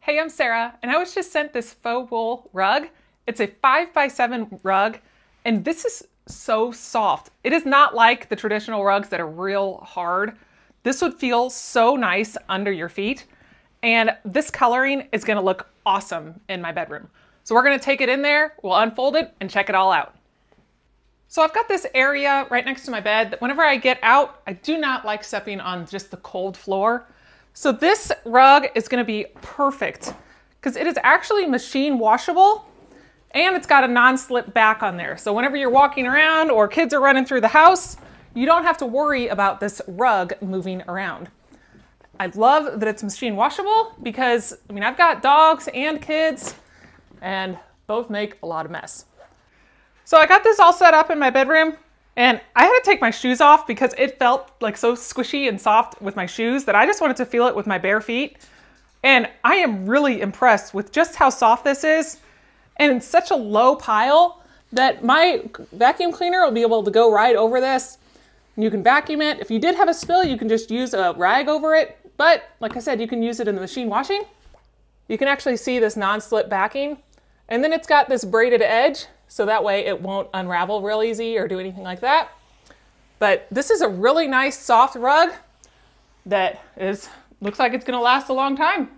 Hey, I'm Sarah, and I was just sent this faux wool rug. It's a 5x7 rug, and this is so soft. It is not like the traditional rugs that are real hard. This would feel so nice under your feet, and this coloring is gonna look awesome in my bedroom. So we're gonna take it in there, we'll unfold it, and check it all out. So I've got this area right next to my bed that whenever I get out, I do not like stepping on just the cold floor. So this rug is gonna be perfect because it is actually machine washable and it's got a non-slip back on there. So whenever you're walking around or kids are running through the house, you don't have to worry about this rug moving around. I love that it's machine washable because, I mean, I've got dogs and kids and both make a lot of mess. So I got this all set up in my bedroom. And I had to take my shoes off because it felt like so squishy and soft with my shoes that I just wanted to feel it with my bare feet. And I am really impressed with just how soft this is. And it's such a low pile that my vacuum cleaner will be able to go right over this. And you can vacuum it. If you did have a spill, you can just use a rag over it. But like I said, you can use it in the machine washing. You can actually see this non-slip backing. And then it's got this braided edge. So that way it won't unravel real easy or do anything like that. But this is a really nice soft rug that looks like it's gonna last a long time.